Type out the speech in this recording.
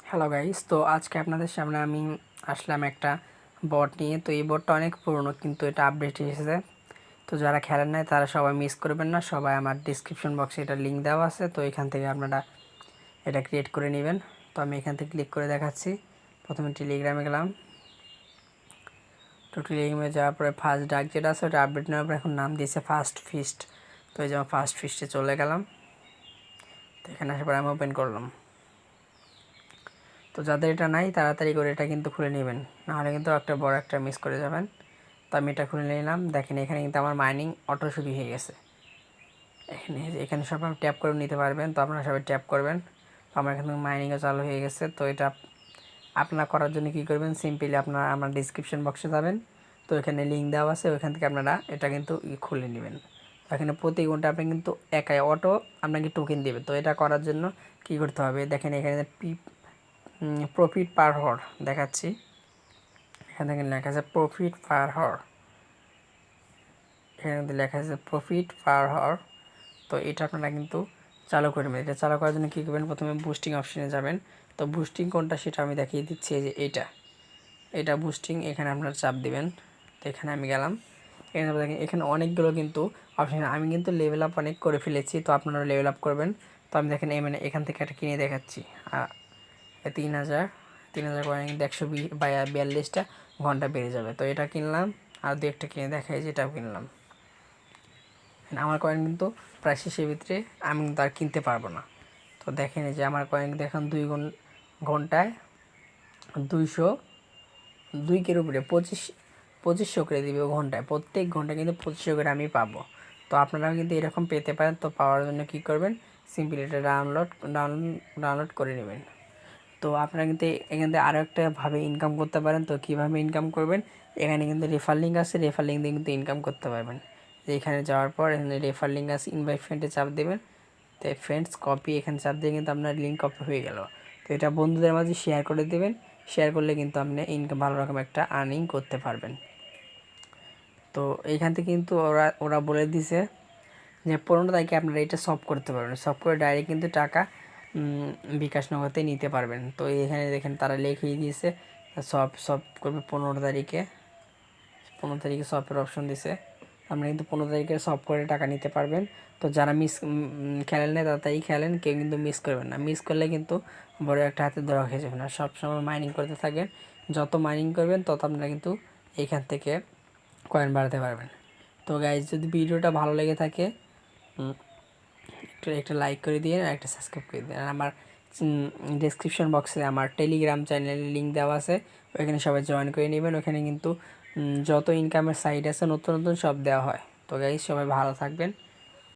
Hello guys, তো আজকে আপনাদের সামনে আমি আসলাম একটা বট নিয়ে। তো এই বটটা অনেক পুরনো, কিন্তু এটা আপডেট এসেছে। তো যারা খেলেন নাই তারা সবাই মিস করবেন না, সবাই আমার ডিসক্রিপশন বক্সে এটা লিঙ্ক দেওয়া আছে। তো এখান থেকে আপনারা এটা ক্রিয়েট করে নেবেন। তো আমি এখান থেকে ক্লিক করে দেখাচ্ছি। প্রথমে টেলিগ্রামে গেলাম। তো টেলিগ্রামে যাওয়ার পরে ফার্স্ট ডাক যেটা আছে ওটা আপডেট নেওয়ার পর এখন নাম দিয়েছে ফার্স্ট ফিস্ট। তো এই যে ফার্স্ট ফিস্টে চলে গেলাম। তো এখানে আসার পরে আমি ওপেন করলাম। তো যাদের এটা নাই তাড়াতাড়ি করে এটা কিন্তু খুলে নেবেন, নাহলে কিন্তু একটা বড় একটা মিস করে যাবেন। তো আমি এটা খুলে নিলাম। দেখেন এখানে কিন্তু আমার মাইনিং অটো শুরু হয়ে গেছে। এখানে সব আপনি ট্যাপ করে নিতে পারবেন। তো আপনারা সবাই ট্যাপ করবেন। তো আমার এখানে মাইনিংও চালু হয়ে গেছে। তো এটা আপনারা করার জন্য কী করবেন, সিম্পলি আপনারা আমার ডিসক্রিপশন বক্সে যাবেন। তো এখানে লিঙ্ক দেওয়া আছে, ওইখান থেকে আপনারা এটা কিন্তু খুলে নেবেন। তো এখানে প্রতি ঘন্টা আপনি কিন্তু একাই অটো আপনাকে টোকেন দেবে। তো এটা করার জন্য কী করতে হবে, দেখেন এখানে প্রফিট পার হওয়ার দেখাচ্ছি। এখানে দেখেন লেখা আছে প্রফিট পার হওয়ার, এখানে কিন্তু লেখা আছে প্রফিট পার হওয়ার। তো এটা আপনারা কিন্তু চালু করে নেবেন। এটা চালু করার জন্য কী করবেন, প্রথমে বুস্টিং অপশানে যাবেন। তো বুস্টিং কোনটা সেটা আমি দেখিয়ে দিচ্ছি। এই যে এটা বুস্টিং, এখানে আপনারা চাপ দিবেন। তো এখানে আমি গেলাম। এখানে দেখেন এখানে অনেকগুলো কিন্তু অপশান, আমি কিন্তু লেভেল আপ অনেক করে ফেলেছি। তো আপনারা লেভেল আপ করবেন। তো আমি দেখেন মানে এখান থেকে একটা কিনে দেখাচ্ছি। 3000 করে কিন্তু 142টা ঘন্টা বেড়ে যাবে। তো এটা কিনলাম, আর দু একটা কিনে দেখাই যে এটাও কিনলাম। আমার কয়েন কিন্তু প্রায় শেষের ভিতরে আমি কিন্তু আর কিনতে পারবো না। তো দেখেন যে আমার কয়েন কিন্তু এখন 2 ঘন্টায় 202 উপরে 2500 করে দিবে ঘন্টায়। প্রত্যেক ঘন্টায় কিন্তু 2500 করে আমি পাবো। তো আপনারাও কিন্তু এরকম পেতে পারেন। তো পাওয়ার জন্য কী করবেন, সিম্পলি এটা ডাউনলোড করে নেবেন। তো আপনারা কিন্তু এখান থেকে আরও একটাভাবে ইনকাম করতে পারেন। তো কীভাবে ইনকাম করবেন, এখানে কিন্তু রেফার লিঙ্ক আছে, রেফার লিঙ্ক দিয়ে কিন্তু ইনকাম করতে পারবেন। যে এখানে যাওয়ার পর এখানে রেফার লিঙ্ক আছে, ইনভাইট ফ্রেন্ডে চাপ দেবেন। তো ফ্রেন্ডস কপি, এখানে চাপ দিয়ে কিন্তু আপনার লিঙ্ক কপি হয়ে গেল। তো এটা বন্ধুদের মাঝে শেয়ার করে দেবেন। শেয়ার করলে কিন্তু আপনি ইনকাম ভালো রকম একটা আর্নিং করতে পারবেন। তো এইখান থেকে কিন্তু ওরা বলে দিছে যে 15 তারিখে আপনারা এটা সলভ করতে পারবেন। সলভ করে ডাইরেক্ট কিন্তু টাকা বিকাশ নগদে নিতে পারবেন। তো এখানে দেখেন তারা লিখিয়ে দিয়েছে সব করবে 15 তারিখে। 15 তারিখে সফের অপশন দিছে। আপনারা কিন্তু 15 তারিখে সব করে টাকা নিতে পারবেন। তো যারা খেলেন না তাড়াতাড়ি খেলেন, কেউ কিন্তু মিস করবেন না। মিস করলে কিন্তু বড় একটা হাতে ধরা হয়ে যাবে না। সবসময় মাইনিং করতে থাকেন, যত মাইনিং করবেন তত আপনারা কিন্তু এইখান থেকে কয়েন বাড়াতে পারবেন। তো গাইজ, যদি ভিডিওটা ভালো লেগে থাকে একটা লাইক করে দিয়ে আর একটা সাবস্ক্রাইব করে দিন। আর আমার ডেসক্রিপশন বক্সে আমার টেলিগ্রাম চ্যানেলের লিঙ্ক দেওয়া আছে, ওইখানে সবাই জয়েন করে নেবেন। ওখানে কিন্তু যত ইনকামের সাইট আছে নতুন নতুন সব দেওয়া হয়। তো গাইজ, সবাই ভালো থাকবেন।